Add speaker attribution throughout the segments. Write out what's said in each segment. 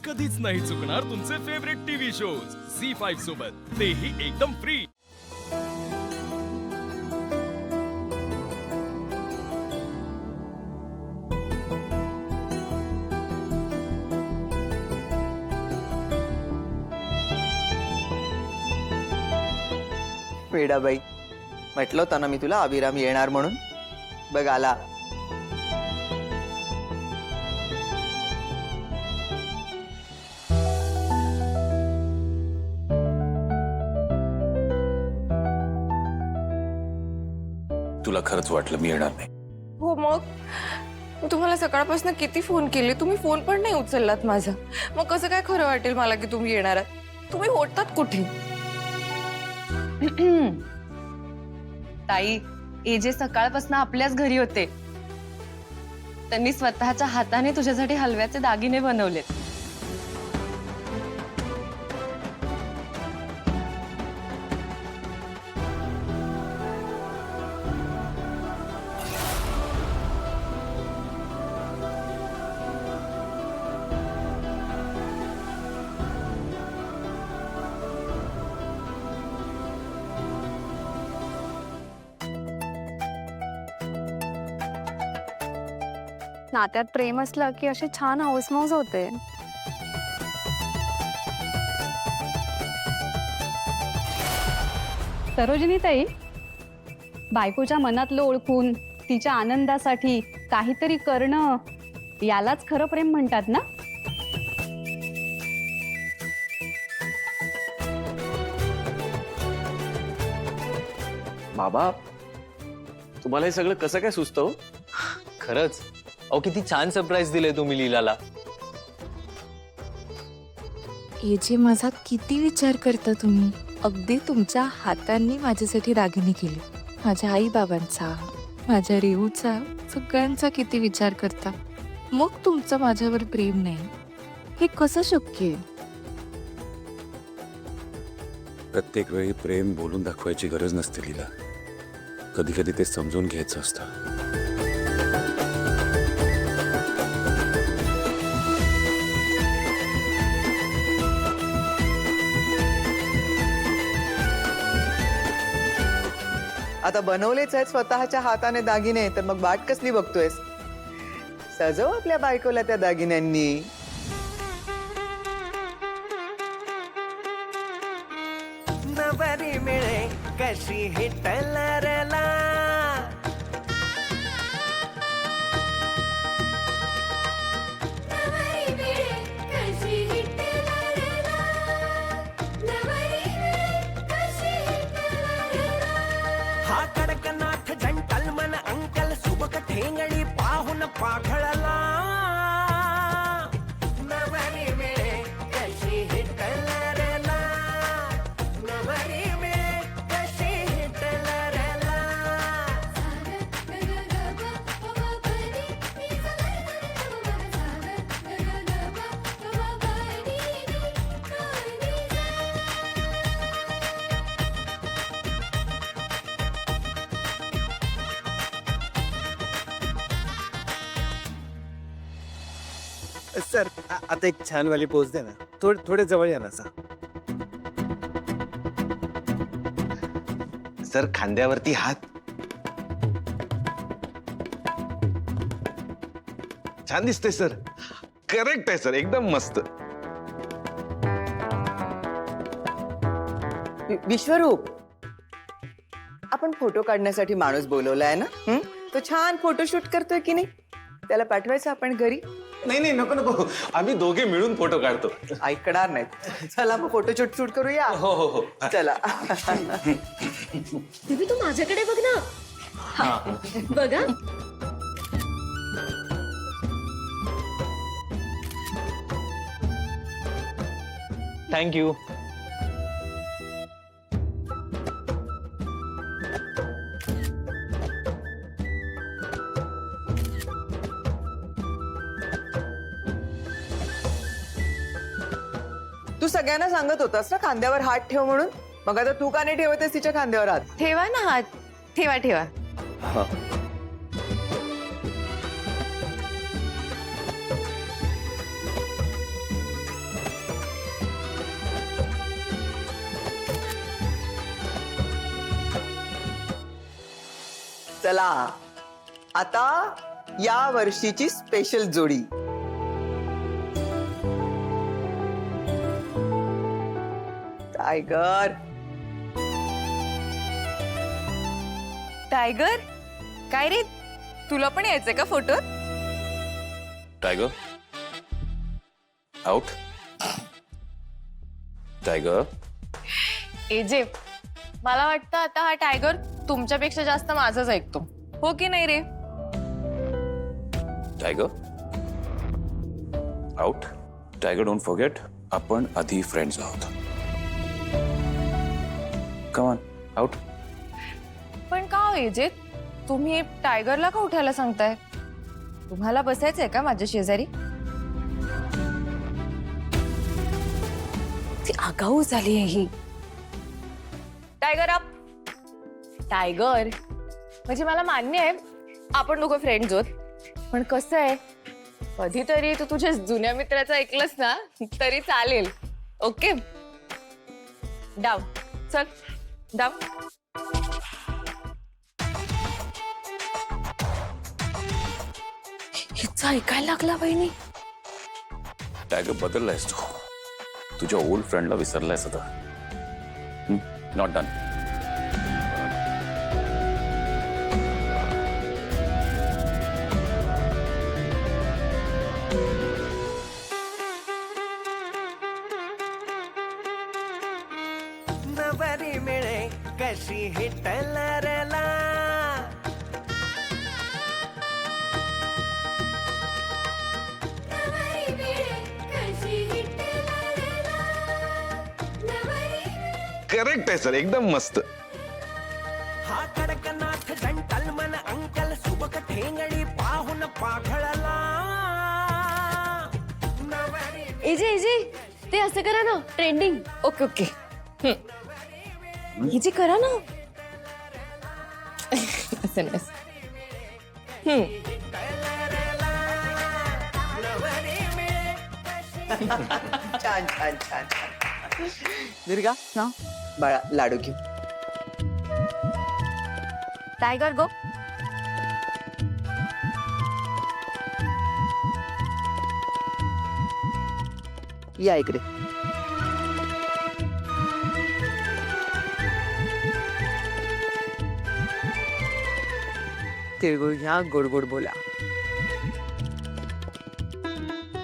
Speaker 1: कधीच नाही चुकणार तुमचे फेवरेट टीव्ही शोज झी5 सोबत, तेही एकदम फ्री।
Speaker 2: वेडाबाई, म्हटलं होतं ना मी तुला अभिराम येणार म्हणून। बघ आला।
Speaker 3: तुला खरंच वाटलं मी येणार नाही?
Speaker 4: हो मग मी तुम्हाला सकाळपासून किती फोन केले, तुम्ही फोन पण नाही उचललात माझा। मग कसं काय खरं वाटेल मला की तुम्ही येणार आहात? तुम्ही होतात कुठे?
Speaker 5: ताई, ए जे सकाळपासून आपल्याच घरी होते, त्यांनी स्वतःच्या हाताने तुझ्यासाठी हलव्याचे दागिने बनवलेत।
Speaker 6: नात्यात प्रेम असलं की अशी छान हौसमौज होते।
Speaker 7: सरोजिनी ताई, बायकोच्या मनातलं ओळखून तिच्या आनंदासाठी काहीतरी करणं, यालाच खरं प्रेम म्हणतात ना?
Speaker 8: बाबा, तुम्हाला हे सगळं कसं काय सुचतं?
Speaker 9: खरंच अहो, किती छान सरप्राईज दिले तुम्ही लीलाला।
Speaker 10: हे जे माझा किती विचार करता तुम्ही। अगदी तुमच्या हातांनी माझ्यासाठी दागिने केले। माझ्या आई बाबांचा, माझ्या रेवूचा, सगळ्यांचा किती विचार करता। मग तुमचं माझ्यावर प्रेम नाही, हे कसं शक्य आहे?
Speaker 3: प्रत्येक वेळी प्रेम बोलून दाखवायची गरज नसते लीला, कधी कधी ते समजून घ्यायचं असतं।
Speaker 2: आता बनवलेच आहेत स्वतःच्या हाताने दागिने, तर मग वाट कसली बघतोयस? सजव आपल्या बायकोला त्या दागिन्यांनी।
Speaker 11: नवरी मिळे कशी हिटलरला, हा कडकनाथ जंटलमन अंकल सुबक ठेंगडी पाहून पाखळला। नवरी मिळे कशी हिटलरला, नवरी मिळे कशी हिटलरला।
Speaker 8: सर, आता एक छान वाली पोज दे ना। थोडे जवळ या ना सर। सर, खांद्यावरती हात। छान दिसते सर। करेक्ट आहे सर, एकदम मस्त।
Speaker 2: विश्वरूप, आपण फोटो काढण्यासाठी माणूस बोलवलाय ना? तो छान फोटोशूट करतोय की नाही? त्याला पाठवायचं आपण घरी?
Speaker 8: नाही, नको नको, आम्ही दोघे मिळून फोटो काढतो।
Speaker 2: ऐकणार नाहीत। चला मग फोटोशूट शूट करूया।
Speaker 8: हो।
Speaker 2: चला।
Speaker 5: तुम्ही तू माझ्याकडे बघ ना। बघा,
Speaker 9: थँक्यू।
Speaker 2: तू सगळ्यांना सांगत होतास ना खांद्यावर हात ठेव म्हणून, मग आता तू का नाही ठेवतेस तिच्या खांद्यावर हात?
Speaker 4: ठेवा ना हात, ठेवा ठेवा।
Speaker 2: चला आता या वर्षीची स्पेशल जोडी. टायगर.
Speaker 4: टायगर काय रे तुला पण यायचंय का photo?
Speaker 3: Tiger out. Tiger
Speaker 4: AJ मला वाटतं आता हा टायगर तुमच्यापेक्षा जास्त माझंच ऐकतो, हो की नाही रे?
Speaker 3: Tiger out. Tiger don't forget आपण आधी फ्रेंड्स आहोत. Come on out.
Speaker 4: पण का हो एजे तुम्ही टायगरला का उठायला सांगताय? तुम्हाला बसायचंय का माझ्या शेजारी? ती आगाऊ झाली आहे ही. Tiger up. टायगर म्हणजे मला मान्य आहे आपण दोघं फ्रेंड्स आहोत, पण कसं आहे कधीतरी तू तुझ्या जुन्या मित्राचं ऐकलंस ना तरी चालेल. Okay down. चल डाऊन. हिचं ऐकायला लागला बहिणी.
Speaker 3: टायगर बदललायस तू. तुझ्या ओल्ड फ्रेंडला विसरलायस आता. Not done.
Speaker 11: नवरी मिळे कशी हिटलरला.
Speaker 12: करेक्ट आहे सर, एकदम मस्त.
Speaker 11: हा कडकनाथ जंटलमन अंकल सुबक ठेंगडी पाहून पाखळला. नवरी
Speaker 4: एजे एजे ते असं करा ना ट्रेंडिंग. ओके ओके एजे करा ना असं नाही.
Speaker 2: छान छान छान छान.
Speaker 8: दुर्गा
Speaker 2: बाळा लाडू घेऊ.
Speaker 4: टायगर गो.
Speaker 2: या इकडे.
Speaker 8: तिळगुळ घ्या, गोड गोड बोला.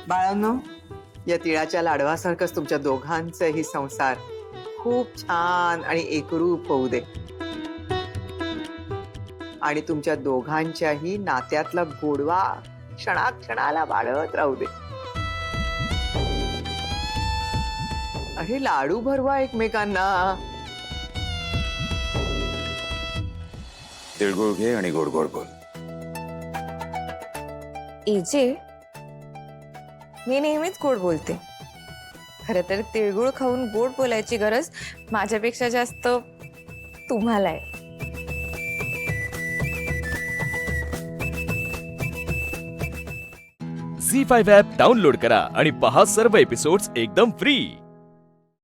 Speaker 2: बाळांनो या तिळाच्या लाडवासारखंच तुमच्या दोघांचंही संसार खूप छान आणि एकरूप होऊ दे आणि तुमच्या दोघांच्याही नात्यातला गोडवा क्षणाक्षणाला वाढत राहू दे. अरे लाडू भरवा एकमेकांना.
Speaker 3: तिळगुळ घे आणि गोड गोड बोल.
Speaker 4: एजे मी नेहमीच गोड बोलते. खरं तर तिळगुळ खाऊन गोड बोलायची गरज माझ्यापेक्षा जास्त तुम्हाला आहे.
Speaker 1: झी5 ॲप डाउनलोड करा आणि पहा सर्व एपिसोड्स एकदम फ्री.